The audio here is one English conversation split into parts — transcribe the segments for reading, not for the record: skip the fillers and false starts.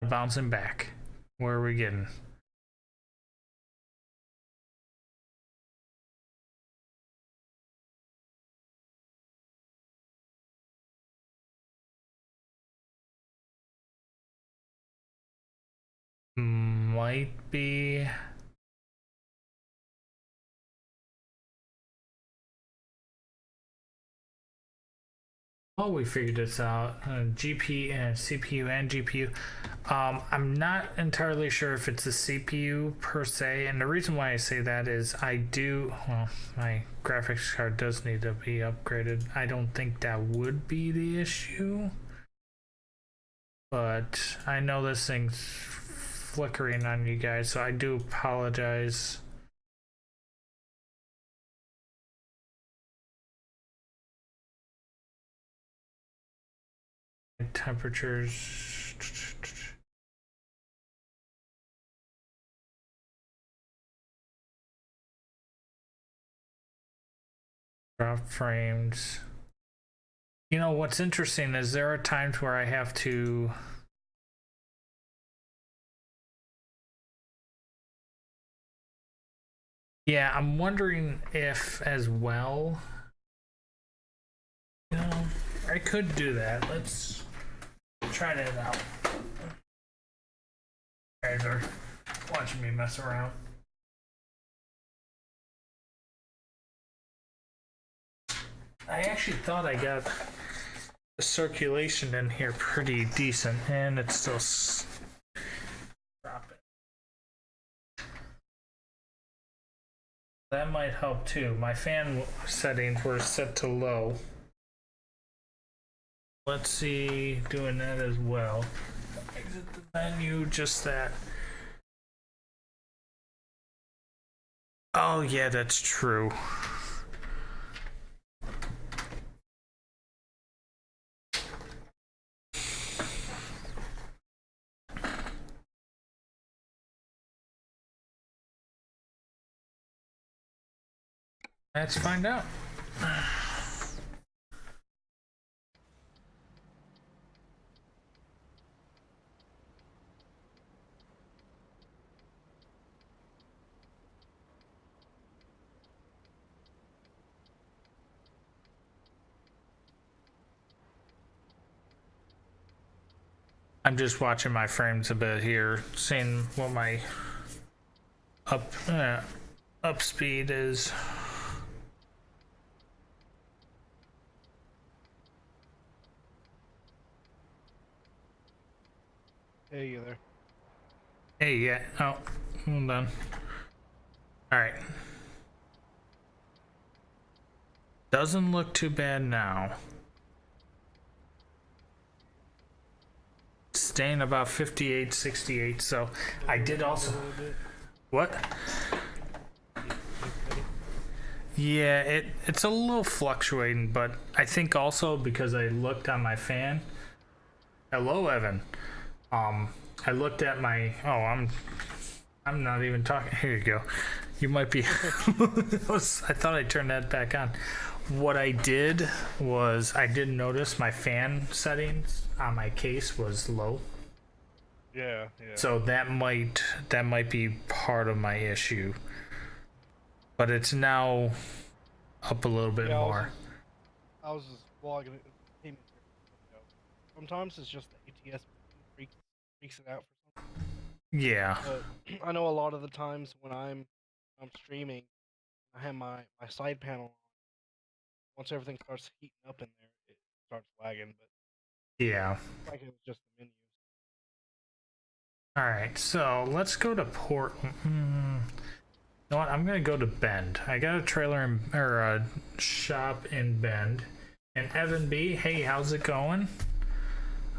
Bouncing back. Where are we getting? Might be. Oh, we figured this out. GPU and CPU and GPU. I'm not entirely sure if it's a CPU per se, and the reason why I say that is my graphics card does need to be upgraded. I don't think that would be the issue, but I know this thing's flickering on you guys, so I do apologize. Temperatures. Drop frames. You know what's interesting is there are times where I have to yeah, I'm wondering if as well, you know, I could do that. Let's try that out. You guys are watching me mess around. I actually thought I got the circulation in here pretty decent, and it's still dropping. That might help too. My fan settings were set to low. Let's see, doing that as well. Exit the menu, just that. Oh yeah, that's true. Let's find out. I'm just watching my frames a bit here, seeing what my up speed is. Hey, you there? Hey, yeah. Oh, hold on. All right. Doesn't look too bad now. Staying about 58, 68. So I did also. What? Yeah, it's a little fluctuating, but I think also because I looked on my fan. Hello, Evan. I looked at my. Oh, I'm not even talking. Here you go. You might be. I thought I turned that back on. What I did was I did notice my fan settings on my case was low. Yeah. So that might be part of my issue. But it's now up a little bit more. I was just logging it. Sometimes it's just the ATS freaks it out for something. Yeah. But I know a lot of the times when I'm streaming, I have my side panel on. Once everything starts heating up in there, it starts lagging. But Yeah. like it was just the menus. All right. So let's go to port. You know what? I'm gonna go to Bend. I got a trailer or a shop in Bend. And Evan B, hey, how's it going?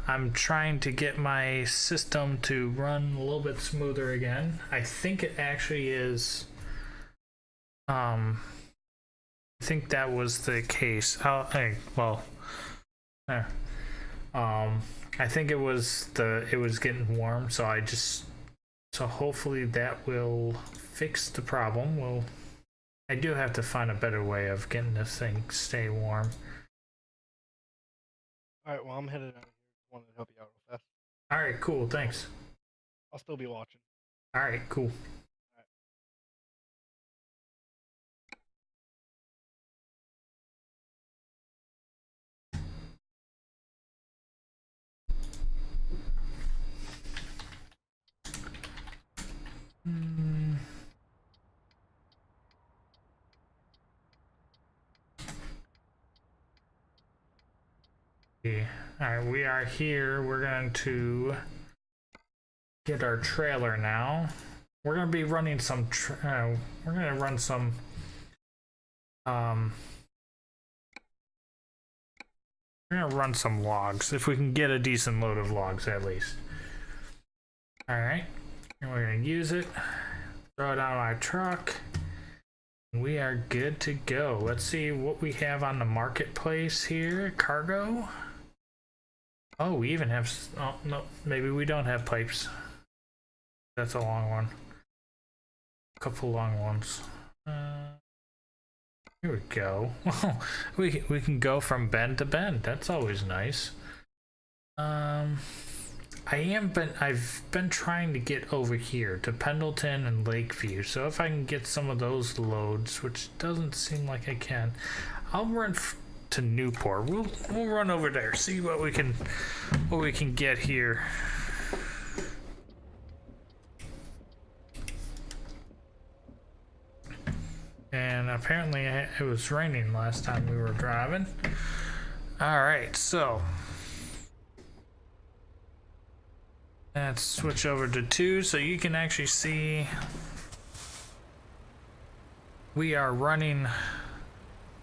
I'm trying to get my system to run a little bit smoother again. I think it actually is. I think that was the case. Oh, hey, well, there. I think it was getting warm, so so hopefully that will fix the problem. I do have to find a better way of getting this thing stay warm. All right, well I'm headed out here. Wanted to help you out real fast. All right, cool. Thanks. I'll still be watching. All right, cool. Hmm. Yeah. All right, we are here. We're going to get our trailer now. We're going to be running some. We're going to run some. We're going to run some logs if we can get a decent load of logs at least. All right, and we're going to use it. Throw it on my truck. We are good to go. Let's see what we have on the marketplace here. Cargo. Oh, we even have. Oh, no. Maybe we don't have pipes. That's a long one. A couple long ones. Here we go. we can go from bend to bend. That's always nice. I've been trying to get over here to Pendleton and Lakeview. So if I can get some of those loads, which doesn't seem like I can, I'll run to Newport. We'll run over there, see what we can get here. And apparently it was raining last time we were driving. All right, so let's switch over to 2 so you can actually see we are running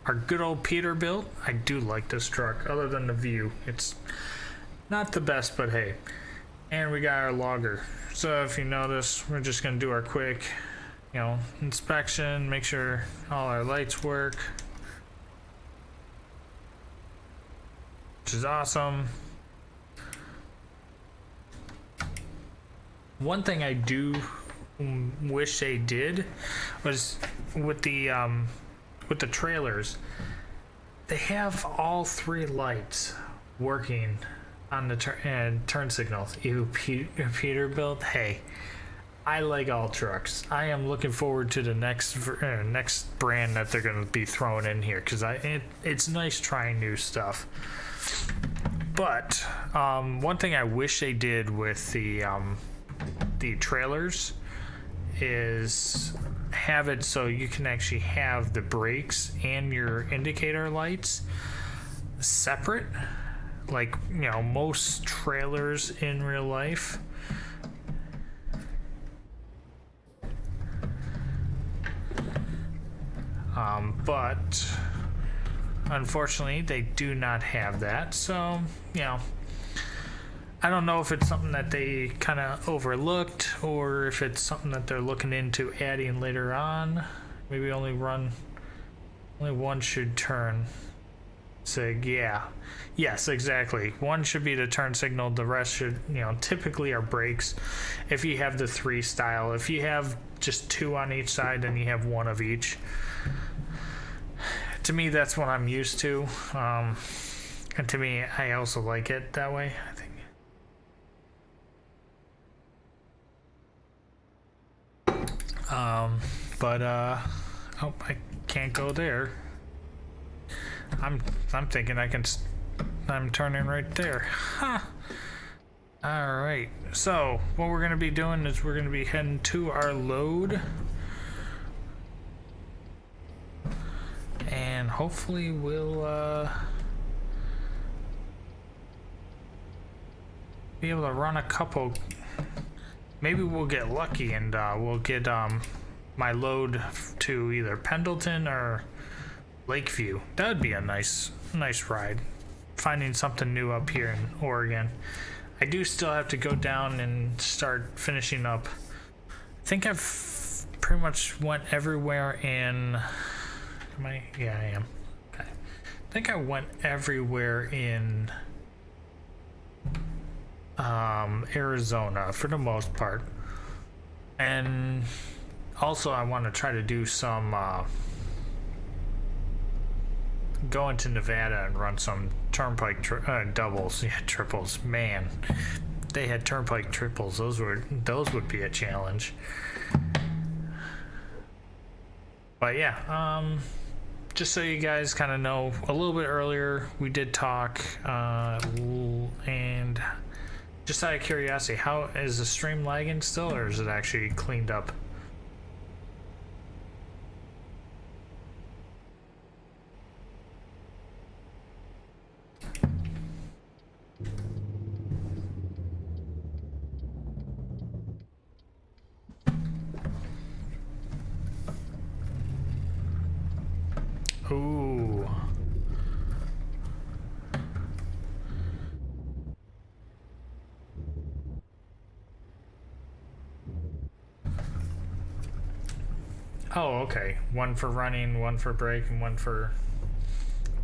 our good old Peterbilt. I do like this truck, other than the view. It's not the best, but hey. And we got our logger. So if you notice, we're just gonna do our quick, inspection, make sure all our lights work, which is awesome. One thing I do wish they did was with the trailers, they have all 3 lights working on the turn signals. Peterbilt. Hey, I like all trucks. I am looking forward to the next brand that they're going to be throwing in here, because it's nice trying new stuff. But one thing I wish they did with the trailers is have it so you can actually have the brakes and your indicator lights separate, like most trailers in real life. But unfortunately they do not have that, so I don't know if it's something that they kind of overlooked or if it's something that they're looking into adding later on. Maybe only one should turn sig. Yes, exactly. One should be the turn signal, the rest should typically are brakes if you have the 3 style. If you have just 2 on each side, then you have 1 of each. To me, that's what I'm used to, and to me, I also like it that way, I think. Oh, I can't go there. I'm thinking I'm turning right there. Huh. All right. So what we're gonna be doing is we're gonna be heading to our load, and hopefully we'll be able to run a couple. Maybe we'll get lucky and we'll get my load to either Pendleton or Lakeview. That would be a nice ride. Finding something new up here in Oregon. I do still have to go down and start finishing up. I think I've pretty much went everywhere in. Yeah, I am. Okay. I think I went everywhere in Arizona for the most part, and also I want to try to do some go into Nevada and run some turnpike doubles, triples. Man, they had turnpike triples, those would be a challenge. But yeah, just so you guys kind of know, a little bit earlier we did talk, and just out of curiosity, how is the stream lagging still, or is it actually cleaned up? Ooh. Oh, okay. One for running, one for brake, and one for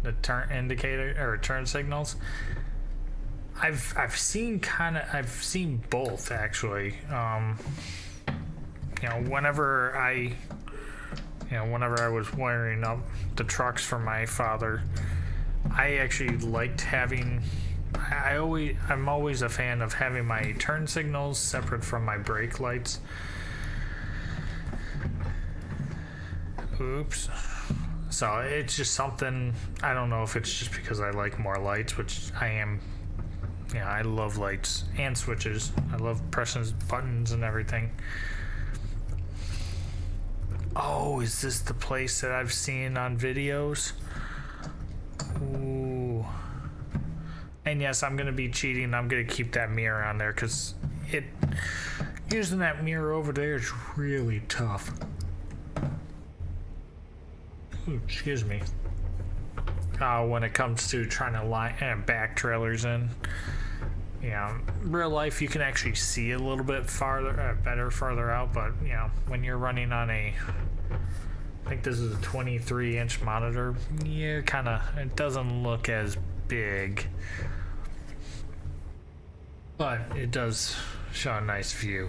the turn indicator or turn signals. I've seen both actually. You know, whenever I was wiring up the trucks for my father, I actually liked having. I'm always a fan of having my turn signals separate from my brake lights. Oops. So it's just something, I don't know if it's just because I like more lights, which I am. Yeah, I love lights and switches. I love pressing buttons and everything. Oh, is this the place that I've seen on videos? Ooh. And yes, I'm going to be cheating. I'm going to keep that mirror on there because using that mirror over there is really tough. Ooh, excuse me. When it comes to trying to back trailers in. Yeah, real life you can actually see a little bit better farther out, but you know, when you're running on I think this is a 23-inch monitor, yeah, it doesn't look as big, but it does show a nice view.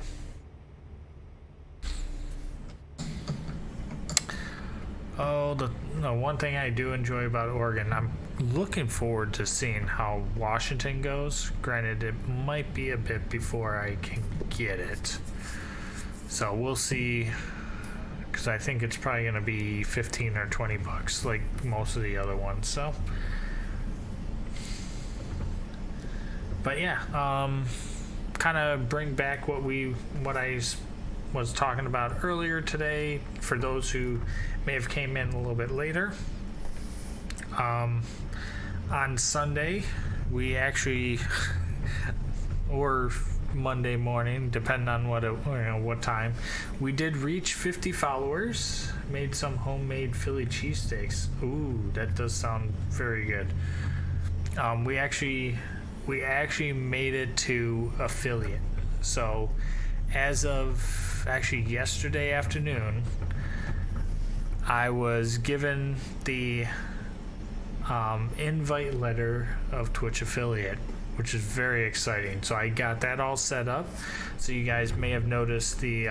Oh, the one thing I do enjoy about Oregon, I'm looking forward to seeing how Washington goes. Granted, it might be a bit before I can get it. So we'll see, because I think it's probably going to be 15 or 20 bucks like most of the other ones. So, but yeah, kind of bring back what I was talking about earlier today for those who may have came in a little bit later. On Sunday, we actually, or Monday morning, depending on what time, we did reach 50 followers. Made some homemade Philly cheesesteaks. Ooh, that does sound very good. We actually made it to affiliate. So, as of actually yesterday afternoon, I was given the invite letter of Twitch affiliate, which is very exciting. So I got that all set up. So you guys may have noticed the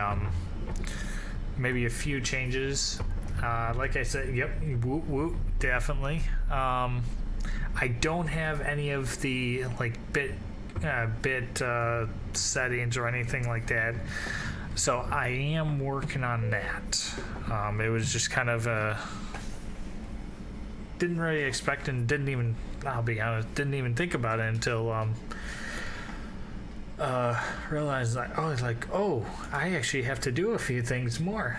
maybe a few changes. Like I said, yep, whoop, definitely. I don't have any of the like bit settings or anything like that. So I am working on that. It was just kind of didn't really expect and I'll be honest, didn't even think about it until realized that I actually have to do a few things more.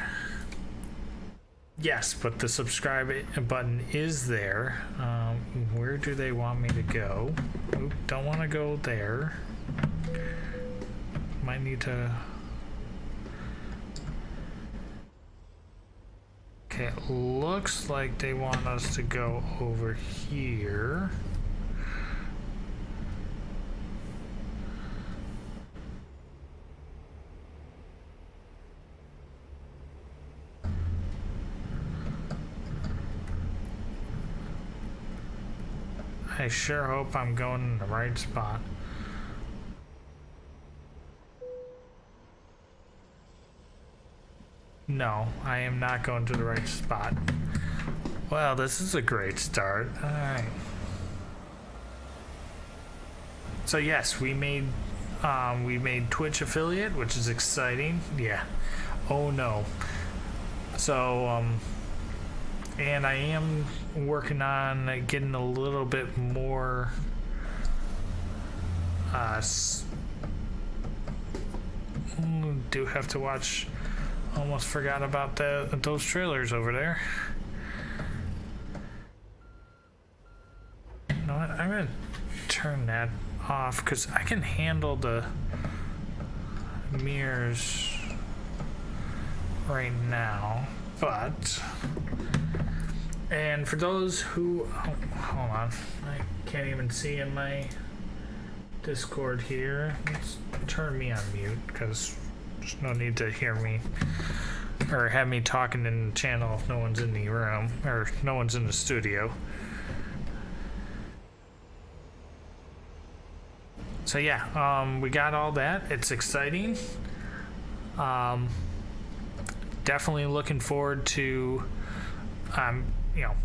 Yes, but the subscribe button is there. Where do they want me to go? Oop, don't want to go there. Might need to. Okay, it looks like they want us to go over here. I sure hope I'm going in the right spot. No, I am not going to the right spot. Well, this is a great start. Alright. So yes, we made We made Twitch affiliate, which is exciting. Yeah. Oh no. So, and I am working on getting a little bit more do have to watch. Almost forgot about those trailers over there. You know what? I'm gonna turn that off because I can handle the mirrors right now. But, and for those who, hold on, I can't even see in my Discord here. Let's turn me on mute because there's no need to hear me or have me talking in the channel if no one's in the room or no one's in the studio. So yeah, we got all that. It's exciting. Definitely looking forward to, you know,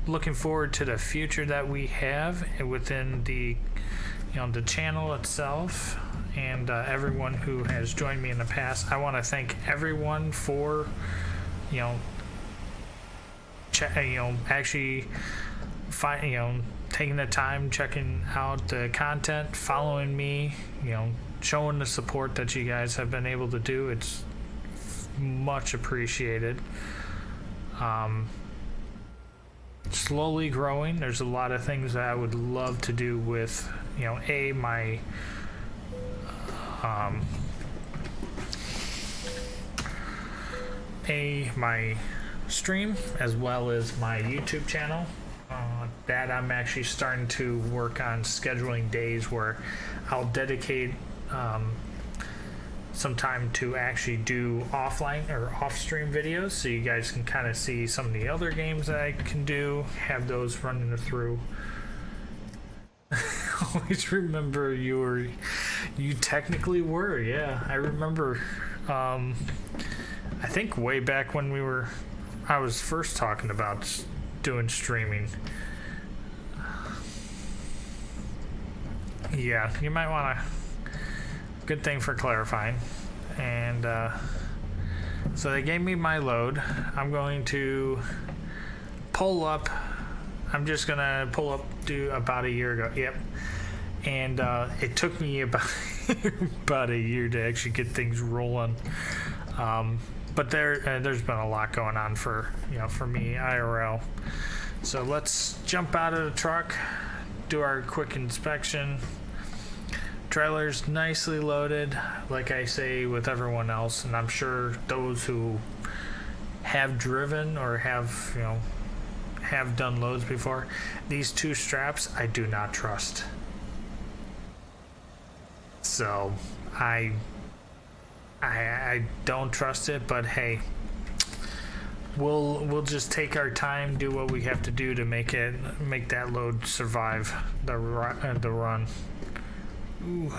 looking forward to the future that we have within the, you know, the channel itself, and everyone who has joined me in the past. I want to thank everyone for, you know, actually taking the time, checking out the content, following me, you know, showing the support that you guys have been able to do. It's much appreciated. Slowly growing. There's a lot of things that I would love to do with, you know, my stream as well as my YouTube channel. That I'm actually starting to work on scheduling days where I'll dedicate some time to actually do offline or off-stream videos, so you guys can kind of see some of the other games that I can do, have those running through. Always remember you technically were, yeah. I remember, I think way back when I was first talking about doing streaming. Yeah, you might want to. Good thing for clarifying. And so they gave me my load. I'm going to pull up. I'm just gonna pull up about a year ago. Yep. And it took me about about a year to actually get things rolling. But there's been a lot going on for me IRL. So let's jump out of the truck, do our quick inspection. Trailer's nicely loaded, like I say with everyone else, and I'm sure those who have driven or have done loads before, these two straps I do not trust. So I don't trust it, but hey, we'll just take our time, do what we have to do to make that load survive the run. Ooh.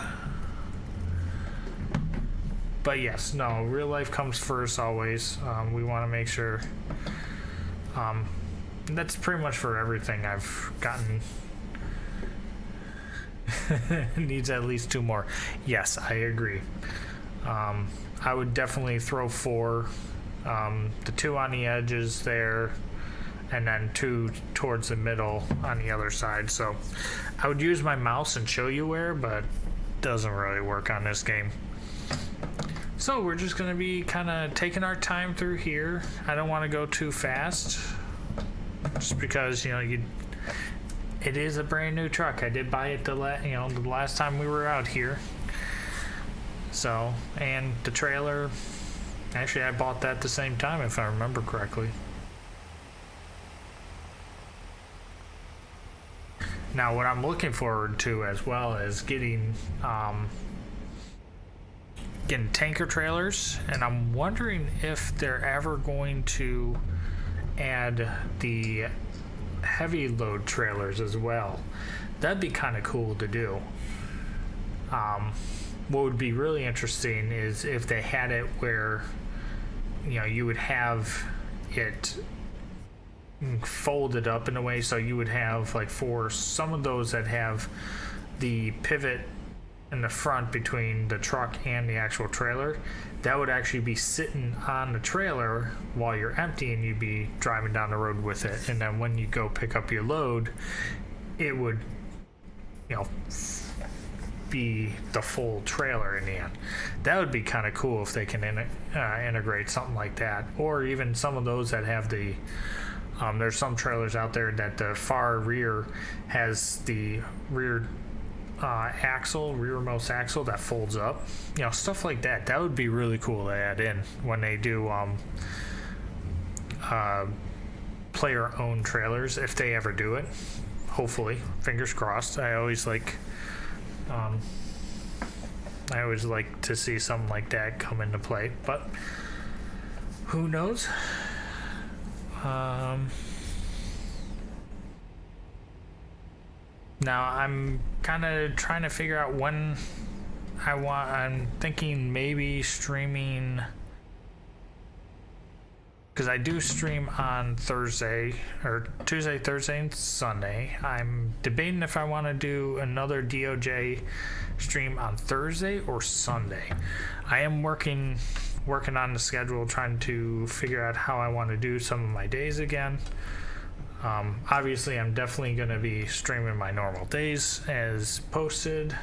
But yes, no, real life comes first always. We want to make sure. That's pretty much for everything I've gotten. Needs at least 2 more. Yes, I agree. I would definitely throw 4. The 2 on the edges there, and then 2 towards the middle on the other side. So I would use my mouse and show you where, but doesn't really work on this game. So we're just going to be kind of taking our time through here. I don't want to go too fast, just because it is a brand new truck. I did buy it the last time we were out here. So, and the trailer, actually I bought that the same time if I remember correctly. Now what I'm looking forward to as well is getting tanker trailers, and I'm wondering if they're ever going to add the heavy load trailers as well. That'd be kind of cool to do. What would be really interesting is if they had it where you would have it folded up in a way, so you would have, like, for some of those that have the pivot in the front between the truck and the actual trailer, that would actually be sitting on the trailer while you're empty, and you'd be driving down the road with it. And then when you go pick up your load, it would, you know, be the full trailer in the end. That would be kind of cool if they can integrate something like that, or even some of those that have the there's some trailers out there that the far rear has the rear rearmost axle that folds up, you know, stuff like that. That would be really cool to add in when they do player owned trailers, if they ever do it. Hopefully, fingers crossed. I always like to see something like that come into play, but who knows. Now I'm kind of trying to figure out when I'm thinking maybe streaming, because I do stream on Thursday, or Tuesday, Thursday, and Sunday. I'm debating if I want to do another DOJ stream on Thursday or Sunday. I am working on the schedule, trying to figure out how I want to do some of my days again. Obviously, I'm definitely going to be streaming my normal days as posted.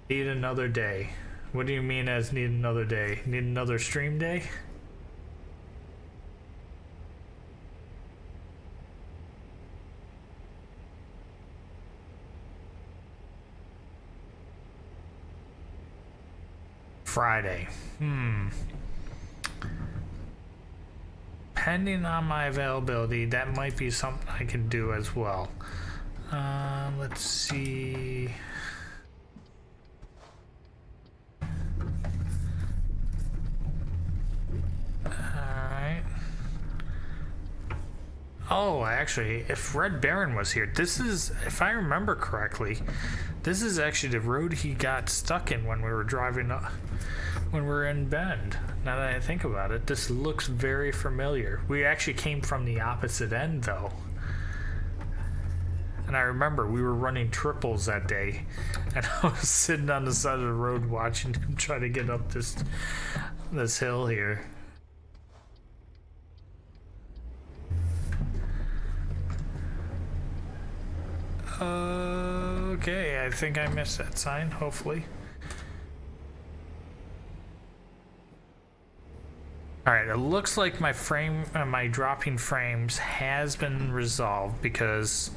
Need another day. What do you mean as need another day? Need another stream day? Friday. Depending on my availability, that might be something I can do as well. Let's see. Alright. Oh, actually, if Red Baron was here, this is, if I remember correctly, this is actually the road he got stuck in when we were driving up, when we were in Bend. Now that I think about it, this looks very familiar. We actually came from the opposite end, though. And I remember we were running triples that day, and I was sitting on the side of the road watching him try to get up this hill here. Okay, I think I missed that sign, hopefully. Alright, it looks like my my dropping frames has been resolved, because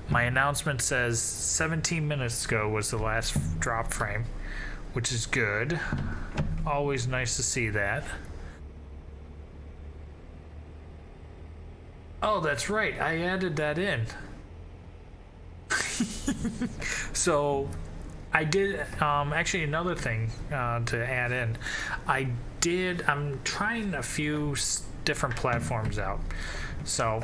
my announcement says 17 minutes ago was the last drop frame, which is good. Always nice to see that. Oh, that's right, I added that in. So I did, actually another thing to add in. I'm trying a few different platforms out. So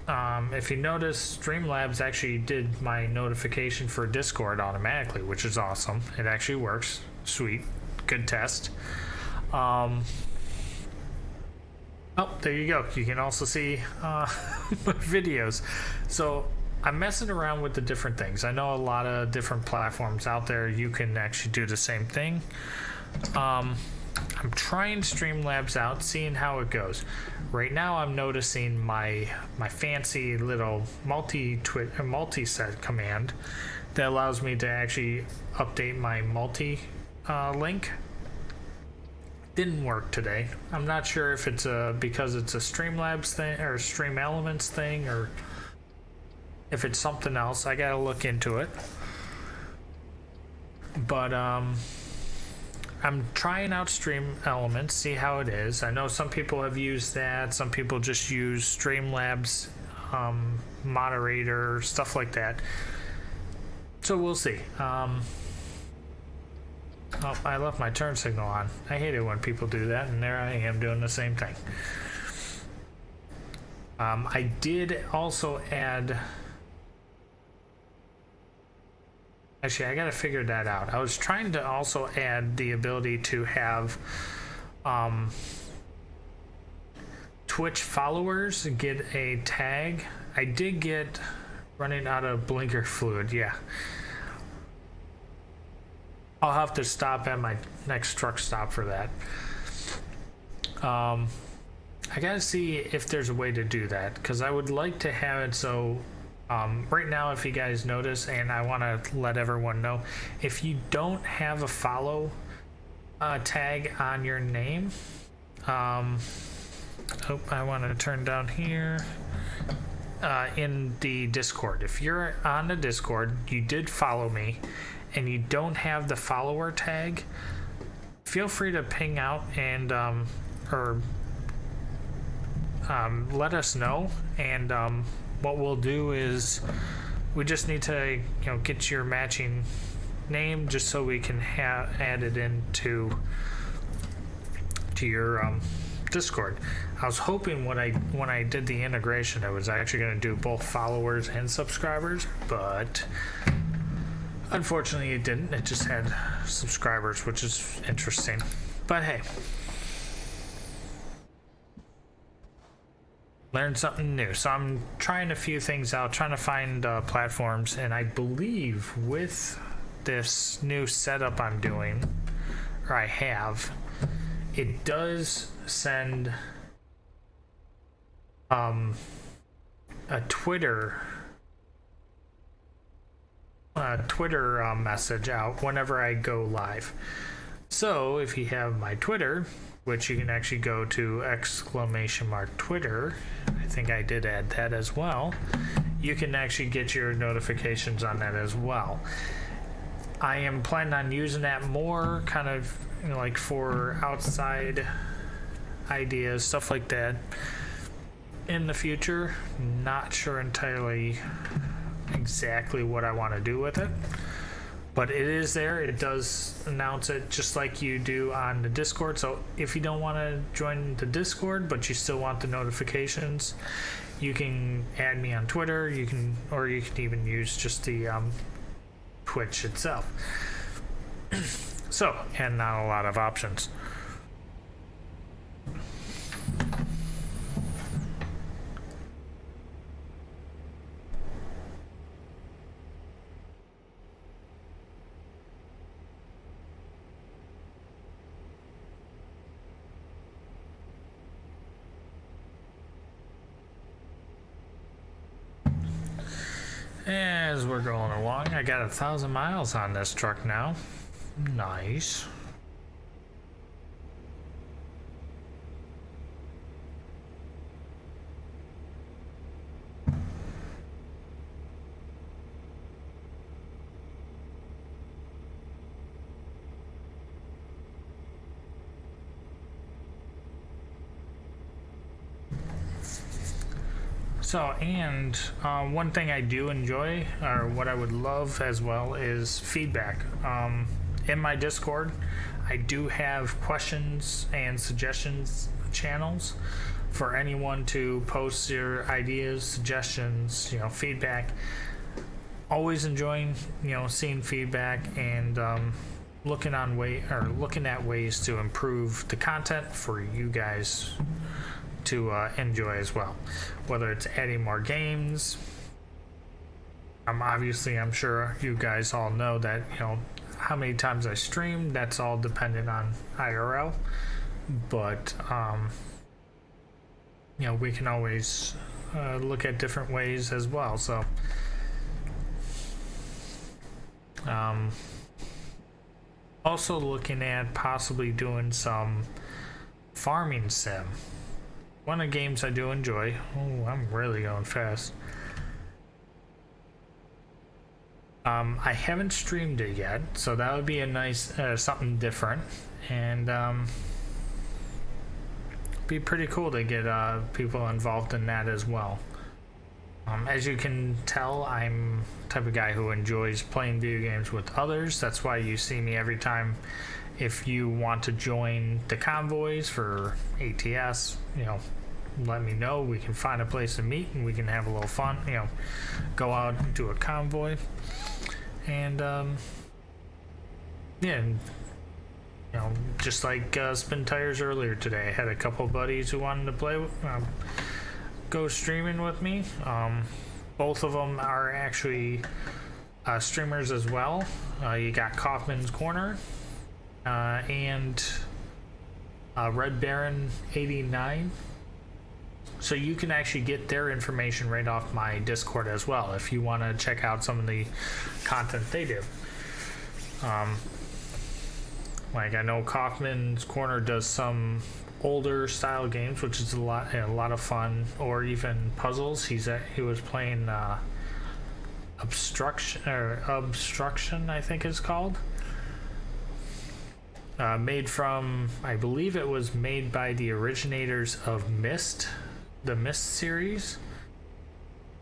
if you notice, Streamlabs actually did my notification for Discord automatically, which is awesome. It actually works. Sweet. Good test. Oh, there you go. You can also see my videos. So I'm messing around with the different things. I know a lot of different platforms out there you can actually do the same thing. I'm trying Streamlabs out, seeing how it goes. Right now I'm noticing my fancy little multi-set command that allows me to actually update my multi-link. Didn't work today. I'm not sure if it's because it's a Streamlabs thing or Stream Elements thing, or if it's something else. I gotta look into it. But I'm trying out Stream Elements, see how it is. I know some people have used that. Some people just use Streamlabs moderator, stuff like that. So we'll see. Oh, I left my turn signal on. I hate it when people do that, and there I am doing the same thing. I did also add... Actually, I gotta figure that out. I was trying to also add the ability to have Twitch followers get a tag. I did get running out of blinker fluid, yeah. I'll have to stop at my next truck stop for that. I gotta see if there's a way to do that, because I would like to have it so right now, if you guys notice, and I want to let everyone know, if you don't have a follow tag on your name, I want to turn down here in the Discord. If you're on the Discord, you did follow me, and you don't have the follower tag, feel free to ping out and let us know, and what we'll do is we just need to get your matching name just so we can add it into your Discord. I was hoping when I did the integration I was actually going to do both followers and subscribers, but unfortunately it didn't. It just had subscribers, which is interesting, but hey, learn something new. So I'm trying a few things out, trying to find platforms, and I believe with this new setup I'm doing, or I have, it does send a Twitter message out whenever I go live. So if you have my Twitter, which you can actually go to !Twitter, I think I did add that as well, you can actually get your notifications on that as well. I am planning on using that more, kind of like for outside ideas, stuff like that in the future. Not sure entirely exactly what I want to do with it, but it is there. It does announce it just like you do on the Discord. So if you don't want to join the Discord but you still want the notifications, you can add me on Twitter. You can even use just the Twitch itself. So, and not a lot of options. As we're going along, I got 1,000 miles on this truck now. Nice. So, and one thing I do enjoy, or what I would love as well, is feedback. In my Discord, I do have questions and suggestions channels for anyone to post your ideas, suggestions, feedback. Always enjoying, seeing feedback and looking at ways to improve the content for you guys to enjoy as well, whether it's adding more games. Obviously, I'm sure you guys all know that how many times I stream, that's all dependent on IRL, but we can always look at different ways as well. So also looking at possibly doing some farming sim. One of the games I do enjoy. Oh, I'm really going fast. I haven't streamed it yet, so that would be a nice something different, and be pretty cool to get people involved in that as well. As you can tell, I'm the type of guy who enjoys playing video games with others. That's why you see me every time. If you want to join the convoys for ATS, let me know. We can find a place to meet and we can have a little fun, go out and do a convoy. And yeah, just like Spin Tires earlier today, I had a couple buddies who wanted to play go streaming with me. Both of them are actually streamers as well. You got Kaufman's Corner and Red Baron 89. So you can actually get their information right off my Discord as well if you want to check out some of the content they do. Like I know Kaufman's Corner does some older style games, which is a lot of fun, or even puzzles. He was playing Obstruction, I think it's called. Made from, I believe it was made by the originators of Myst, the Myst series.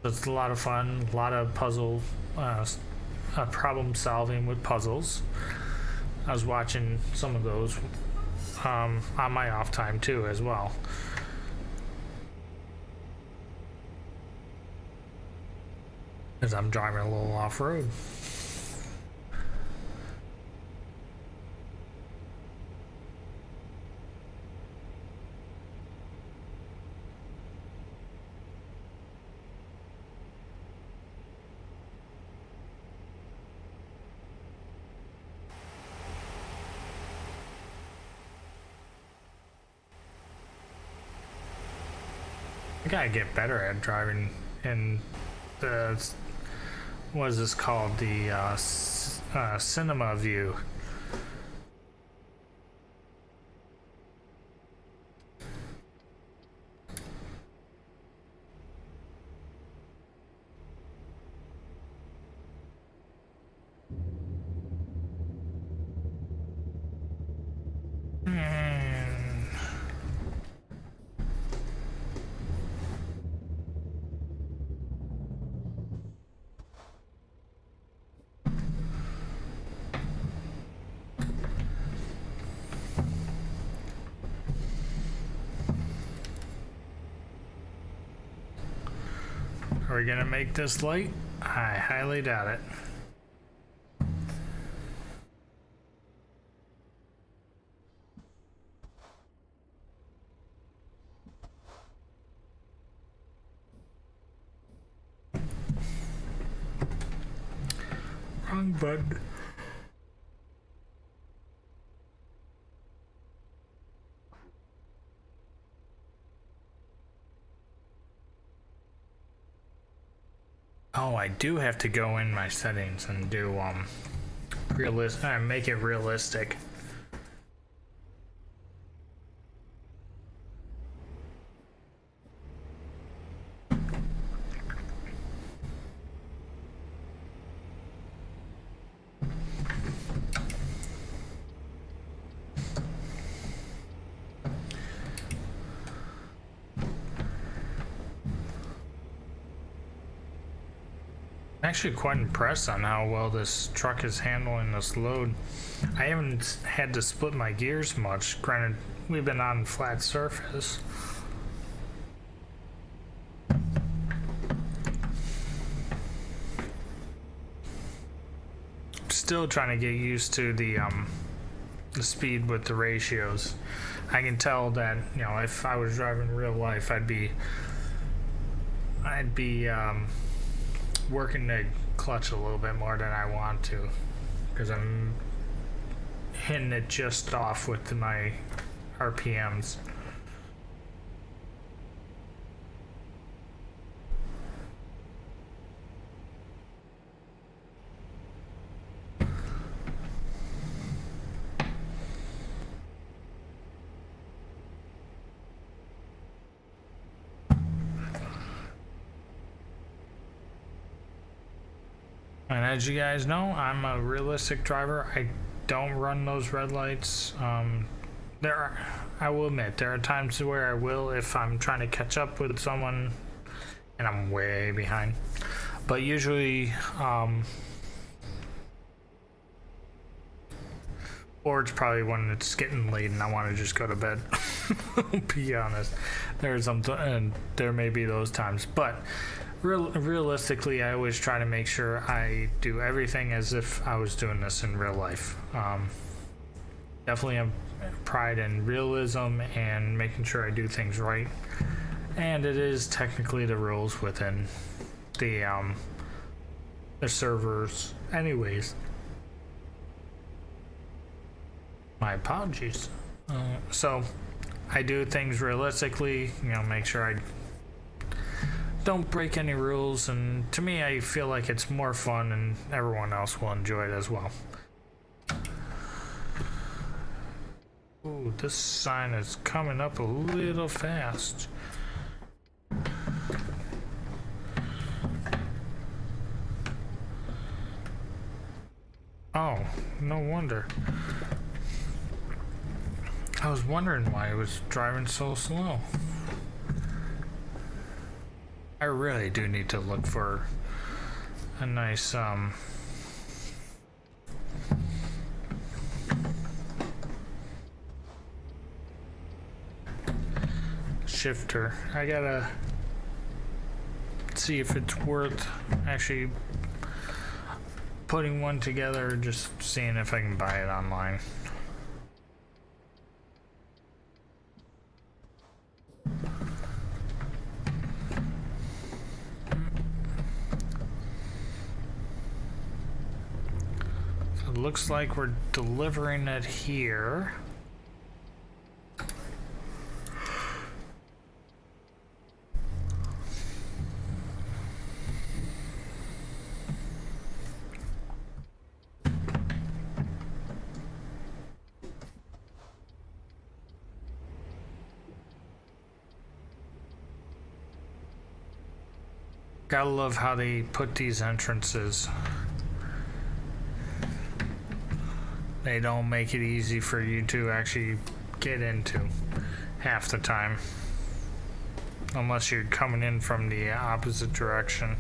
So it's a lot of fun, a lot of puzzle, problem solving with puzzles. I was watching some of those on my off time too as well. As I'm driving a little off-road. I gotta get better at driving in the, what is this called, the cinema view. Are we gonna make this late? I highly doubt it. Wrong button. Oh, I do have to go in my settings and do make it realistic. I'm actually quite impressed on how well this truck is handling this load. I haven't had to split my gears much. Granted, we've been on flat surface. Still trying to get used to the speed with the ratios. I can tell that, you know, if I was driving real life, I'd be working the clutch a little bit more than I want to, because I'm hitting it just off with my RPMs. And as you guys know, I'm a realistic driver. I don't run those red lights. I will admit, there are times where I will if I'm trying to catch up with someone and I'm way behind. But usually, or it's probably when it's getting late and I want to just go to bed. Be honest, there may be those times, but realistically, I always try to make sure I do everything as if I was doing this in real life. Definitely have pride in realism and making sure I do things right, and it is technically the rules within the servers anyways. My apologies. So I do things realistically, make sure I don't break any rules, and to me I feel like it's more fun and everyone else will enjoy it as well. Ooh, this sign is coming up a little fast. Oh, no wonder. I was wondering why it was driving so slow. I really do need to look for a nice shifter. I gotta see if it's worth actually putting one together or just seeing if I can buy it online. So it looks like we're delivering it here. Gotta love how they put these entrances. They don't make it easy for you to actually get into half the time. Unless you're coming in from the opposite direction.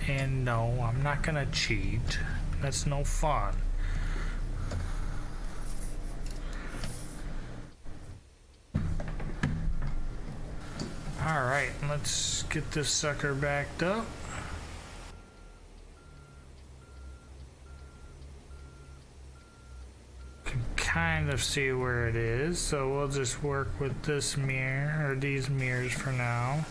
And no, I'm not gonna cheat. That's no fun. Alright, let's get this sucker backed up. Can kind of see where it is, so we'll just work with this mirror, or these mirrors for now.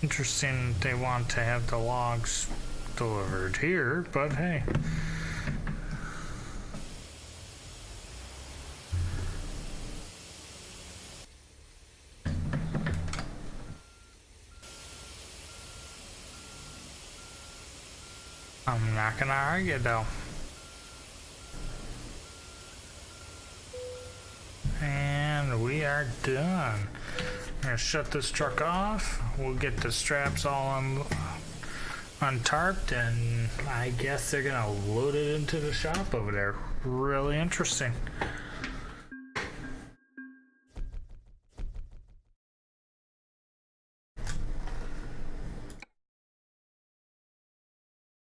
Interesting they want to have the logs delivered here, but hey. I'm not gonna argue though. And we are done. I'm gonna shut this truck off. We'll get the straps all untarped, and I guess they're gonna load it into the shop over there. Really interesting.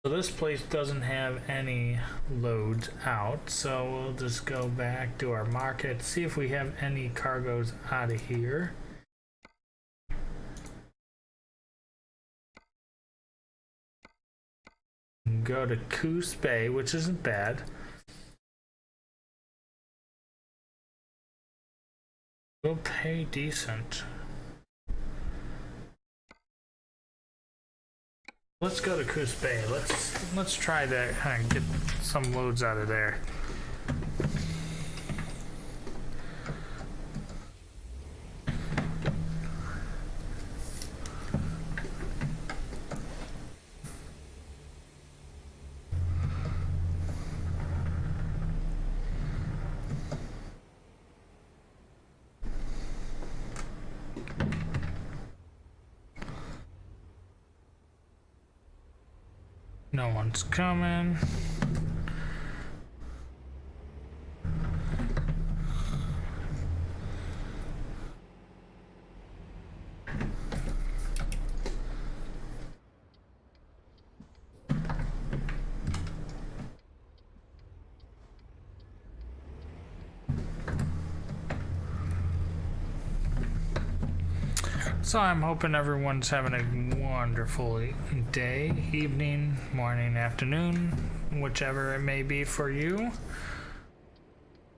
So this place doesn't have any loads out, so we'll just go back to our market, see if we have any cargoes out of here. Go to Coos Bay, which isn't bad. We'll pay decent. Let's go to Coos Bay. Let's try that and get some loads out of there. No one's coming. So I'm hoping everyone's having a wonderful day, evening, morning, afternoon, whichever it may be for you.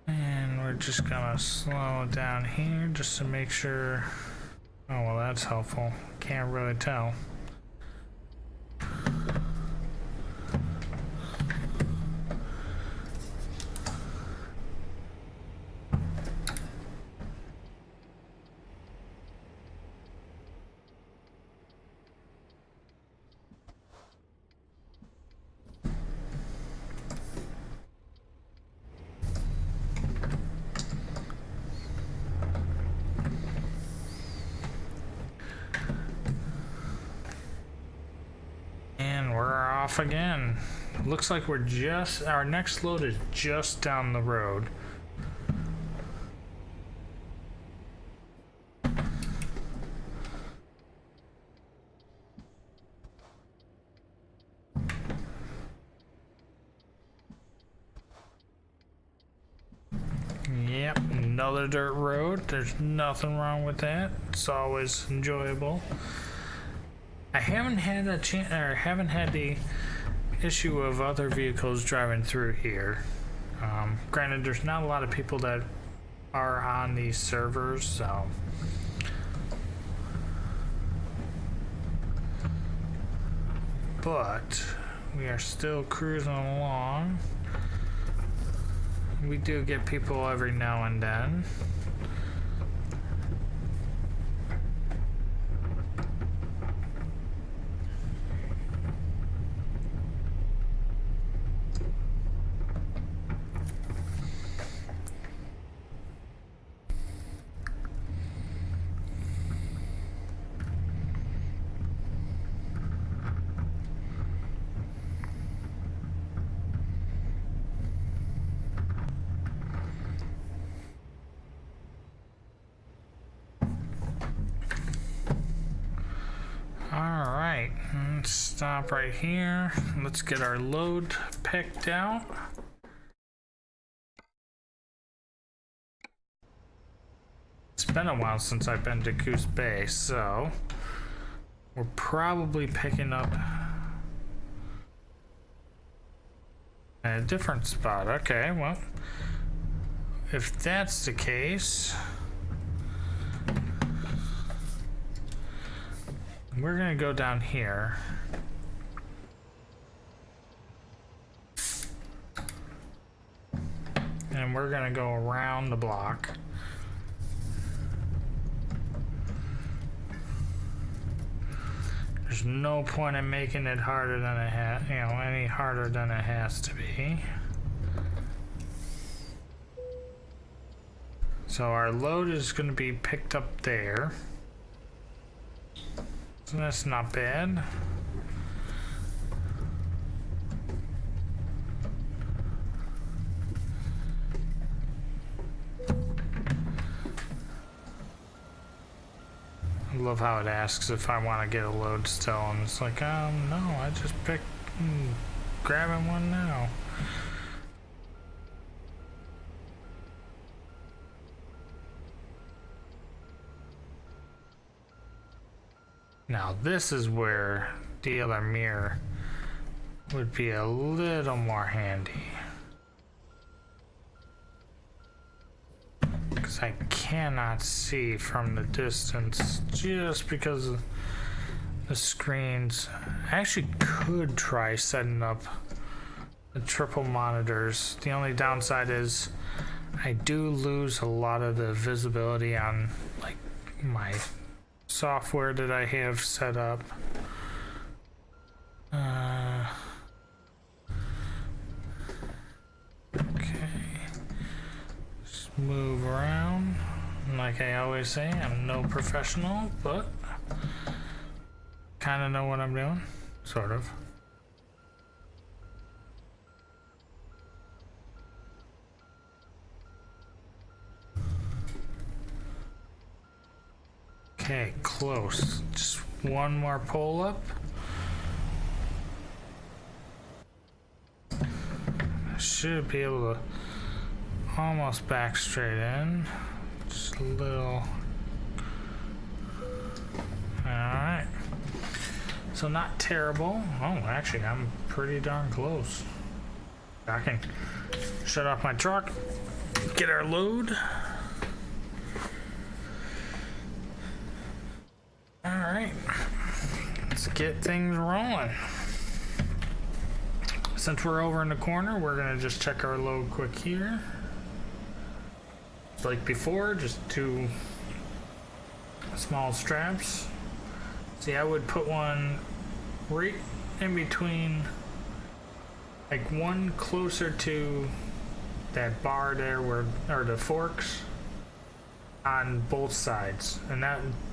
And we're just gonna slow it down here just to make sure. Oh, well, that's helpful. Can't really tell. Off again. Looks like we're just, our next load is just down the road. Yep, another dirt road. There's nothing wrong with that. It's always enjoyable. I haven't had a chance, or haven't had the issue of other vehicles driving through here. Granted, there's not a lot of people that are on these servers, so. But we are still cruising along. We do get people every now and then. Alright, let's stop right here. Let's get our load picked out. It's been a while since I've been to Goose Bay, so we're probably picking up at a different spot. Okay, well, if that's the case, we're gonna go down here. And we're gonna go around the block. There's no point in making it harder than it has, any harder than it has to be. So our load is gonna be picked up there. So that's not bad. I love how it asks if I want to get a load still, and it's like, no, I just picked, grabbing one now. Now this is where the other mirror would be a little more handy. Because I cannot see from the distance just because of the screens. I actually could try setting up the triple monitors. The only downside is I do lose a lot of the visibility on like my software that I have set up. Okay. Just move around. Like I always say, I'm no professional, but kind of know what I'm doing. Sort of. Okay, close. Just one more pull up. I should be able to almost back straight in. Just a little. So not terrible. Oh, actually, I'm pretty darn close. I can shut off my truck, get our load. All right, let's get things rolling. Since we're over in the corner, we're gonna just check our load quick here. Like before, just 2 small straps. See, I would put one right in between, like one closer to that bar there where, or the forks on both sides. And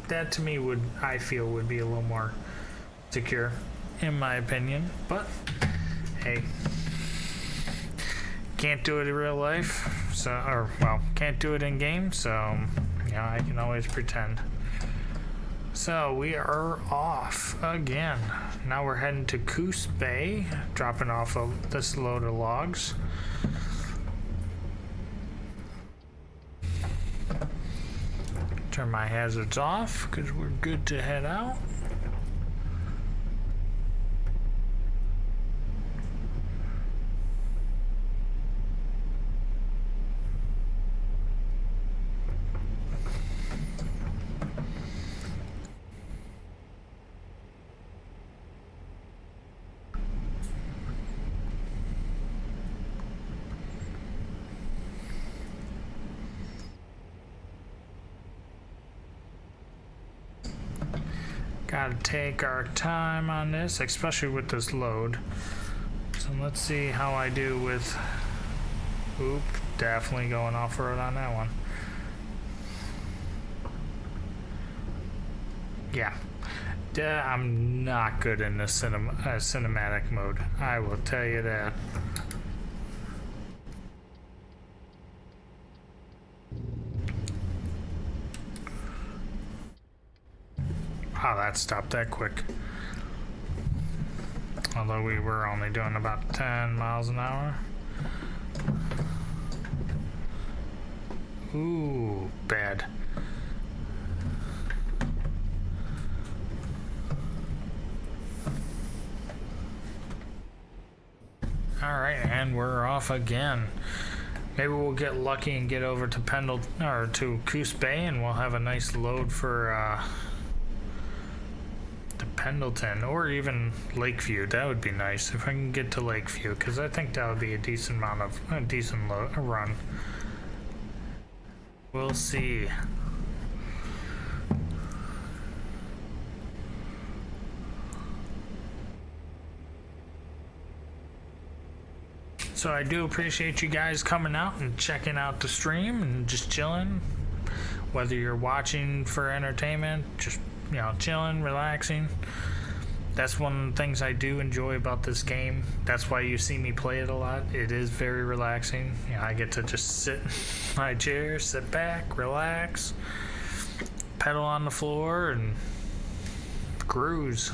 that to me would, I feel, would be a little more secure, in my opinion. But hey, can't do it in real life, so, or well, can't do it in game, so you know, I can always pretend. So we are off again. Now we're heading to Coos Bay, dropping off this load of logs. Turn my hazards off because we're good to head out. Gotta take our time on this, especially with this load. So let's see how I do with... Oop, definitely going off-road on that one. Yeah, I'm not good in the cinematic mode, I will tell you that. Wow, that stopped that quick. Although we were only doing about 10 miles an hour. Ooh, bad. Alright, and we're off again. Maybe we'll get lucky and get over to to Coos Bay, and we'll have a nice load for Pendleton, or even Lakeview. That would be nice if I can get to Lakeview, because I think that would be a decent run. We'll see. So I do appreciate you guys coming out and checking out the stream and just chilling, whether you're watching for entertainment, just, you know, chilling, relaxing. That's one of the things I do enjoy about this game. That's why you see me play it a lot. It is very relaxing. You know, I get to just sit in my chair, sit back, relax, pedal on the floor, and cruise.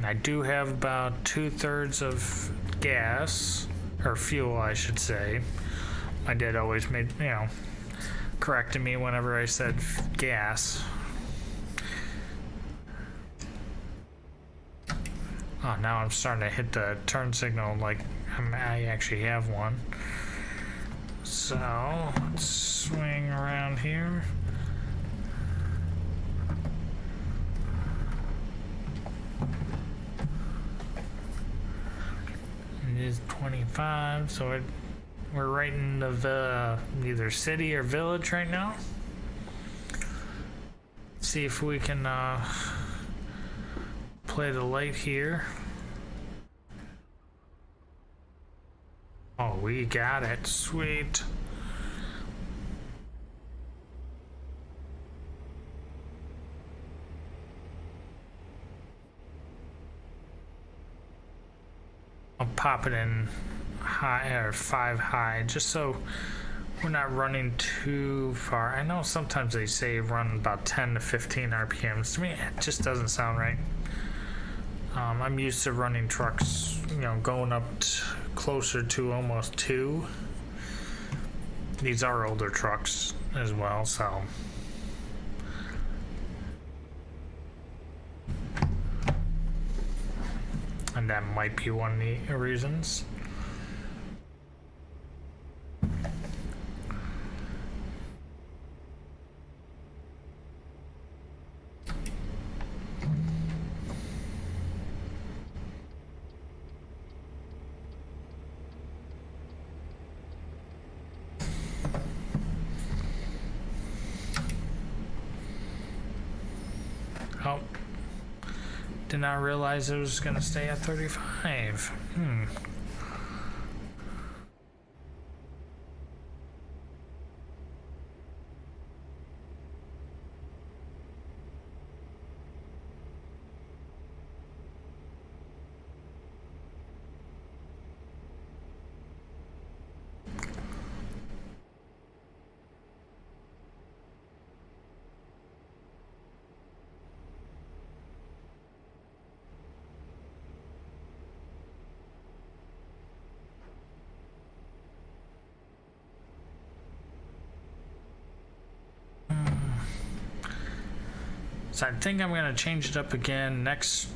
I do have about 2/3 of gas, or fuel, I should say. My dad always corrected me whenever I said gas. Oh, now I'm starting to hit the turn signal like I actually have one. So, let's swing around here. It is 25, so we're right in the either city or village right now. See if we can play the light here. Oh, we got it. Sweet. I'll pop it in high, or 5 high, just so we're not running too far. I know sometimes they say run about 10 to 15 RPMs. To me, it just doesn't sound right. I'm used to running trucks, you know, going up closer to almost 2. These are older trucks as well, so that might be one of the reasons. Oh, did not realize it was gonna stay at 35. So I think I'm gonna change it up again next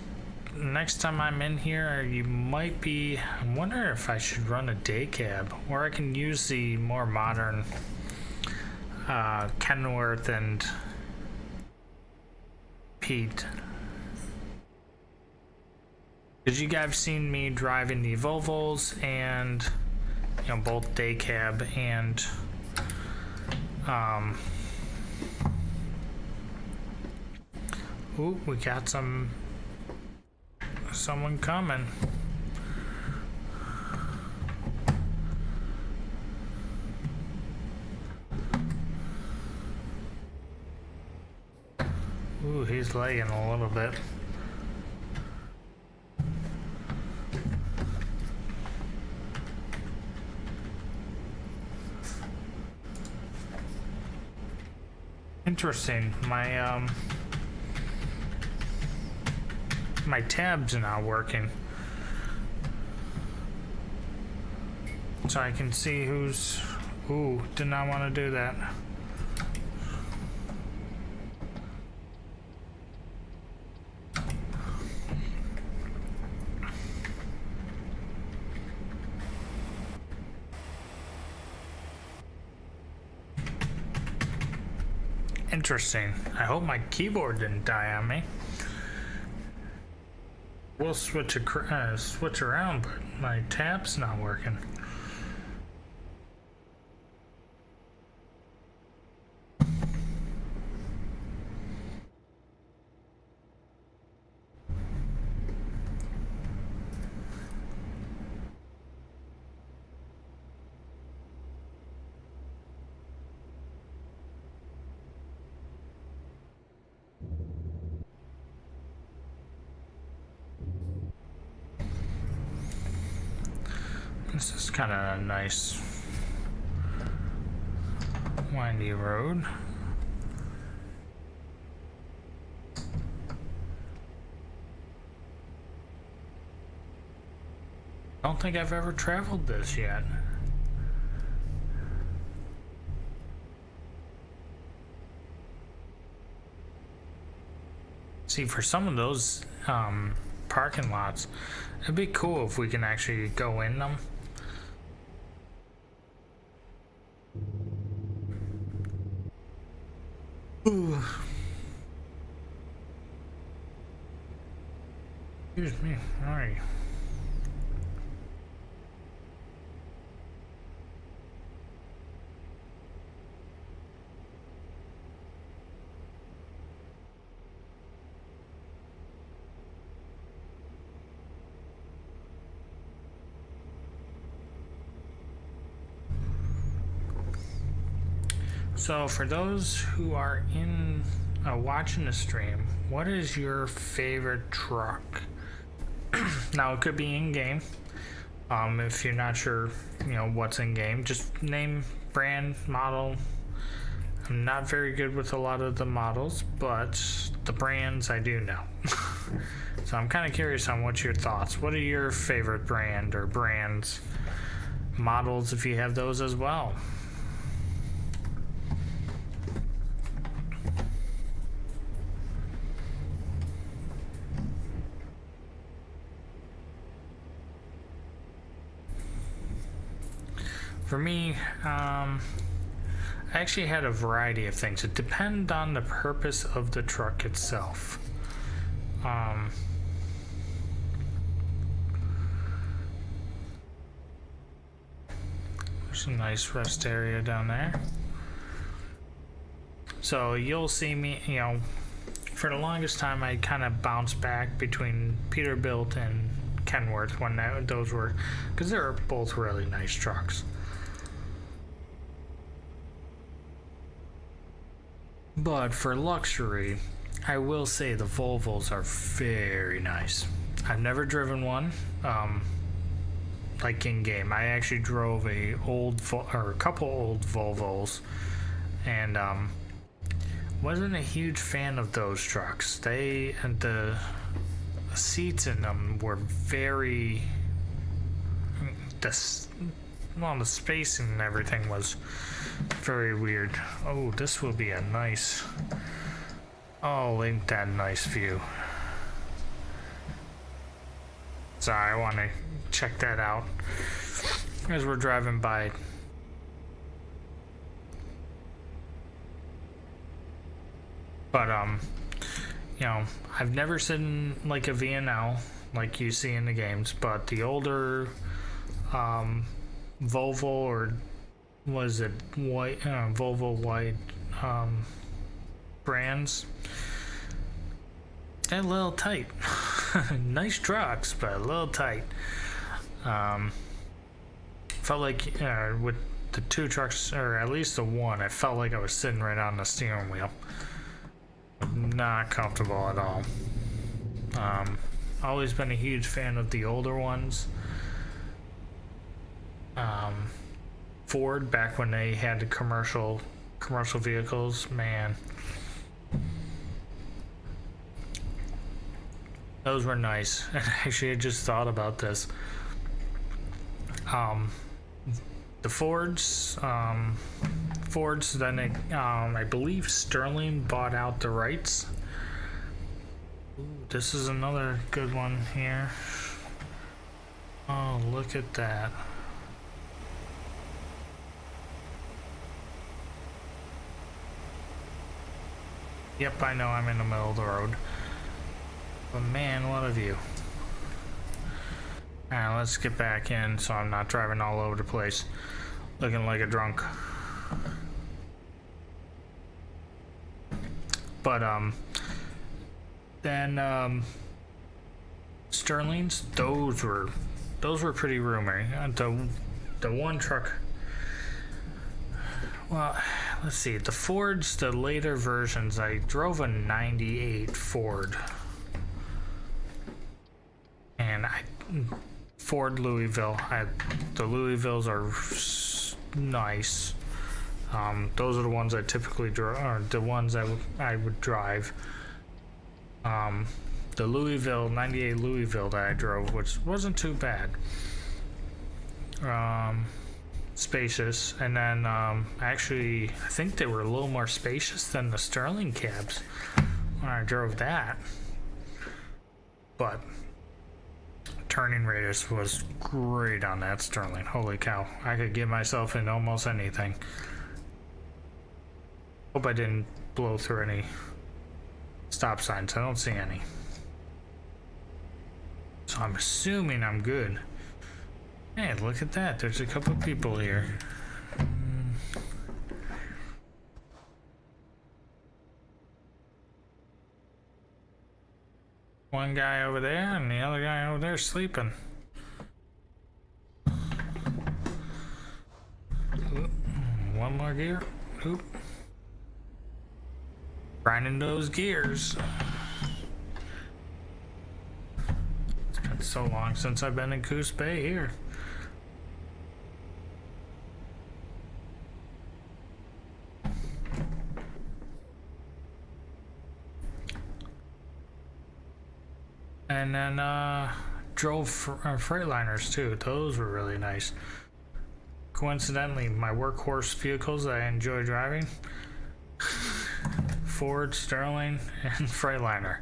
time I'm in here. You might be, I wonder if I should run a day cab, or I can use the more modern Kenworth and Pete. Because you guys have seen me driving the Volvos and, you know, both day cab and ooh, we got someone coming. Ooh, he's lagging a little bit. Interesting. My tabs are not working, so I can see who's. Ooh, did not want to do that. Interesting. I hope my keyboard didn't die on me. We'll switch around, but my tab's not working. This is kind of a nice windy road. I don't think I've ever traveled this yet. See, for some of those parking lots, it'd be cool if we can actually go in them. Ooh. Excuse me, sorry. So for those who are in watching the stream, what is your favorite truck? Now it could be in game. If you're not sure, you know what's in game, just name, brand, model. I'm not very good with a lot of the models, but the brands I do know. So I'm kind of curious on what's your thoughts. What are your favorite brand or brands, models, if you have those as well? For me, I actually had a variety of things. It depended on the purpose of the truck itself. There's a nice rest area down there. So you'll see me, you know, for the longest time I kind of bounced back between Peterbilt and Kenworth when those were, because they're both really nice trucks. But for luxury, I will say the Volvos are very nice. I've never driven one, like in game. I actually drove a couple old Volvos, and wasn't a huge fan of those trucks. The seats in them were the spacing and everything was very weird. Oh, this will be a nice. Oh, ain't that a nice view? Sorry, I want to check that out as we're driving by. But you know, I've never seen like a VNL like you see in the games, but the older Volvo, or was it white, Volvo white brands, they're a little tight. Nice trucks, but a little tight. Felt like with the two trucks, or at least the one, I felt like I was sitting right on the steering wheel. Not comfortable at all. Always been a huge fan of the older ones. Ford, back when they had the commercial vehicles, man, those were nice. And actually, I just thought about this. The Fords, then I believe Sterling bought out the rights. Ooh, this is another good one here. Oh, look at that. Yep, I know I'm in the middle of the road. But man, what a view. Alright, let's get back in so I'm not driving all over the place looking like a drunk. But then Sterling's, those were pretty roomy. The one truck, well, let's see, the Fords, the later versions, I drove a 98 Ford, and Ford Louisville. The Louisvilles are nice. Those are the ones I typically drive, or the ones I would drive. The Louisville, 98 Louisville that I drove, which wasn't too bad. Spacious, and then actually I think they were a little more spacious than the Sterling cabs when I drove that. But turning radius was great on that Sterling. Holy cow, I could get myself in almost anything. Hope I didn't blow through any stop signs. I don't see any, so I'm assuming I'm good. Hey, look at that, there's a couple people here. One guy over there and the other guy over there sleeping. Oop, one more gear. Oop. Grinding those gears. It's been so long since I've been in Coos Bay here. And then drove Freightliners too. Those were really nice. Coincidentally, my workhorse vehicles that I enjoy driving, Ford, Sterling, and Freightliner,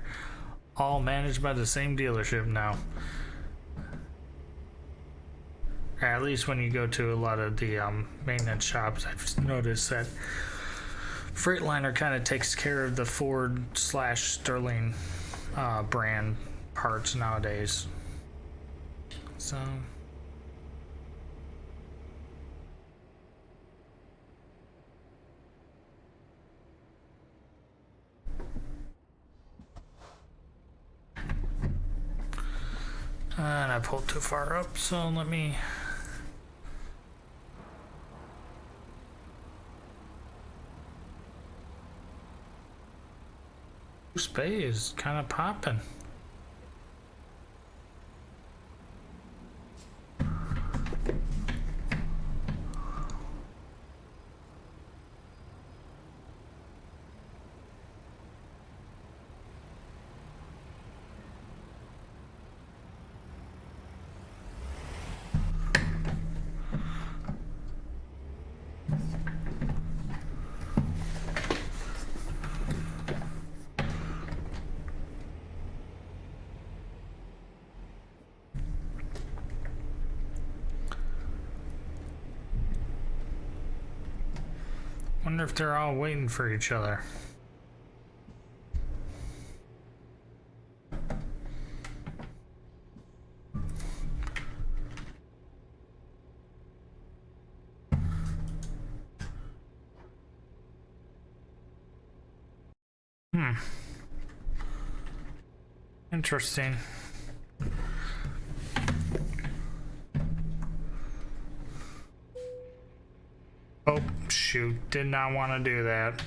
all managed by the same dealership now. at least when you go to a lot of the maintenance shops, I've noticed that Freightliner kind of takes care of the Ford slash Sterling brand parts nowadays. So. And I pulled too far up, so let me. Goose Bay is kind of popping. Wonder if they're all waiting for each other. Interesting. Oh, shoot. Did not want to do that.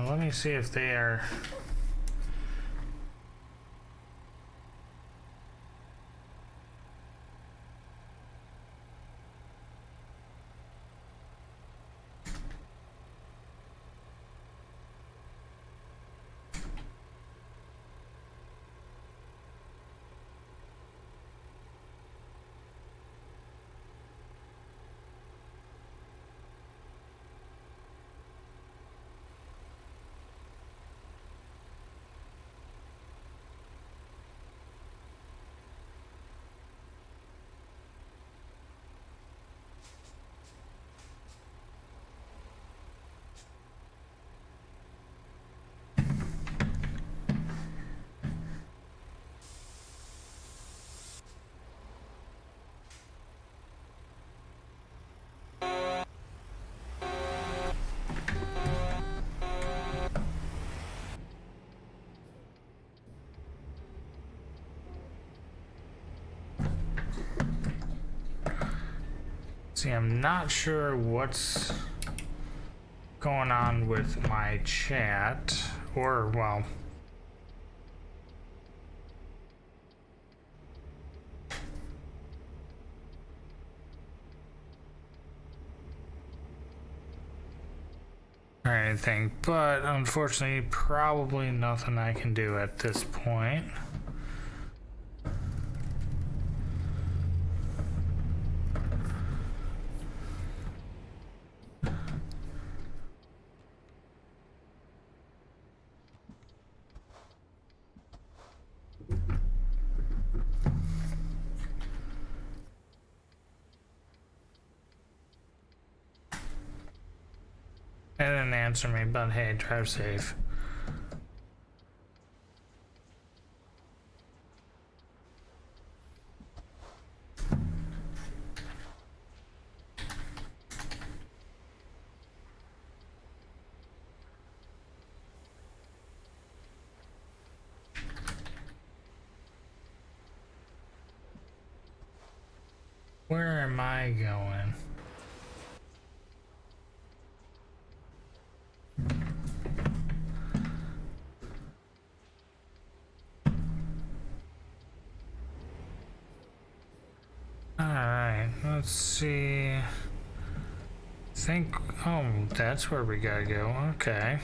Let me see if they are. See, I'm not sure what's going on with my chat, or, well, or anything, but unfortunately, probably nothing I can do at this point. They didn't answer me, but hey, drive safe. Where am I going? Alright, let's see. Oh, that's where we gotta go. Okay.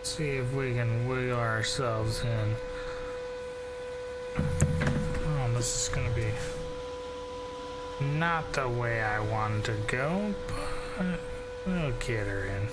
See if we can wheel ourselves in. Oh, this is gonna be not the way I wanted to go, but we'll get her in.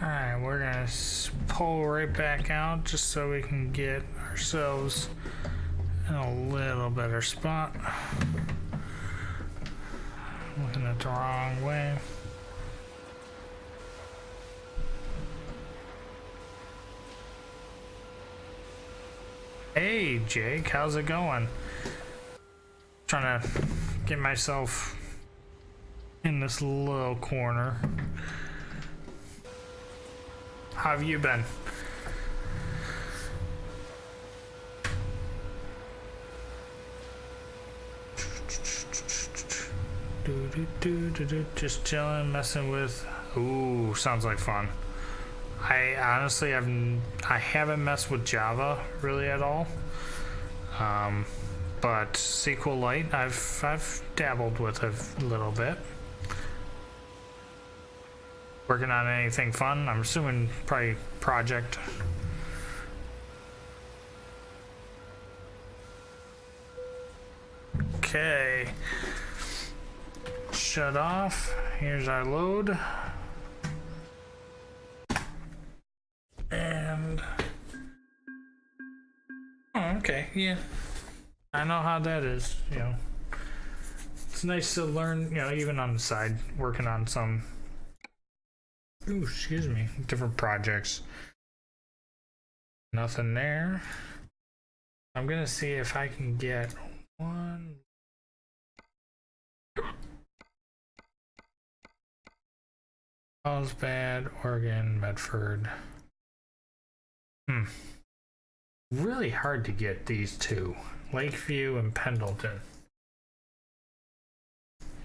Alright, we're gonna pull right back out just so we can get ourselves in a little better spot. Looking at the wrong way. Hey Jake, how's it going? Trying to get myself in this little corner. How have you been? Just chilling, messing with. Ooh, sounds like fun. I honestly I haven't messed with Java really at all. But SQLite I've dabbled with a little bit. Working on anything fun? I'm assuming probably project. Okay. Shut off. Here's our load. And oh, okay, yeah. I know how that is, you know. It's nice to learn, you know, even on the side, working on some excuse me, different projects. Nothing there. I'm gonna see if I can get one. Carlsbad, Oregon, Medford. Really hard to get these two. Lakeview and Pendleton.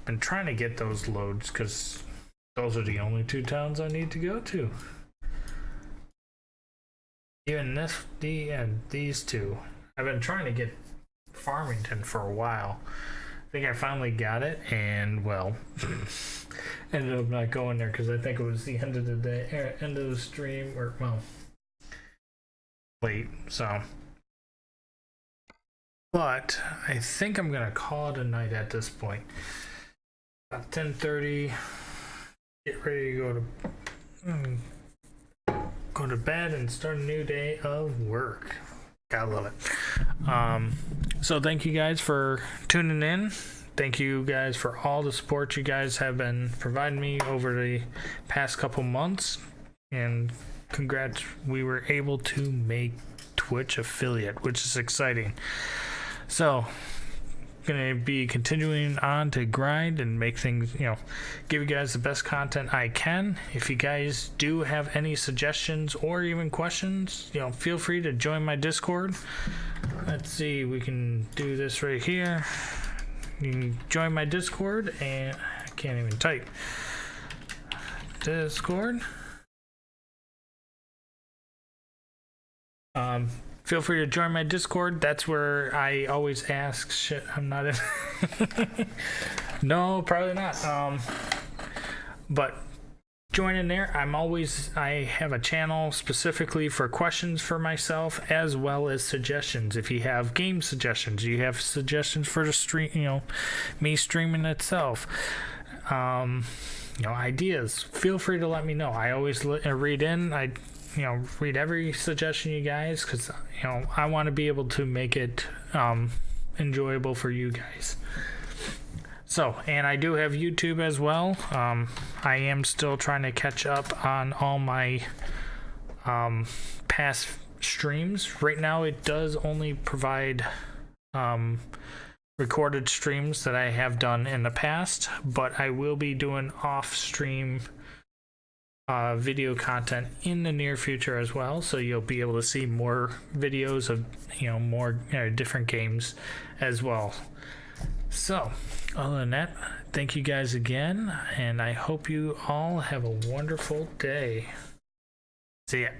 Been trying to get those loads because those are the only two towns I need to go to. Even these two. I've been trying to get Farmington for a while. I think I finally got it, and well, ended up not going there because I think it was the end of the day, end of the stream, or well, late. So, but I think I'm gonna call it a night at this point. About 10:30. Get ready to go to bed and start a new day of work. Gotta love it. So thank you guys for tuning in. Thank you guys for all the support you guys have been providing me over the past couple months, and congrats, we were able to make Twitch affiliate, which is exciting. So gonna be continuing on to grind and make things, you know, give you guys the best content I can. If you guys do have any suggestions or even questions, you know, feel free to join my Discord. Let's see, we can do this right here. You can join my Discord, and I can't even type. Discord. Feel free to join my Discord. That's where I always ask shit. I'm not in. No, probably not. But join in there. I have a channel specifically for questions for myself as well as suggestions. If you have game suggestions, you have suggestions for the stream, me streaming itself, ideas, feel free to let me know. I always read in. I read every suggestion you guys, because I want to be able to make it enjoyable for you guys. So, and I do have YouTube as well. I am still trying to catch up on all my past streams. Right now it does only provide recorded streams that I have done in the past, but I will be doing off-stream video content in the near future as well, so you'll be able to see more videos of more different games as well. So other than that, thank you guys again, and I hope you all have a wonderful day. See ya.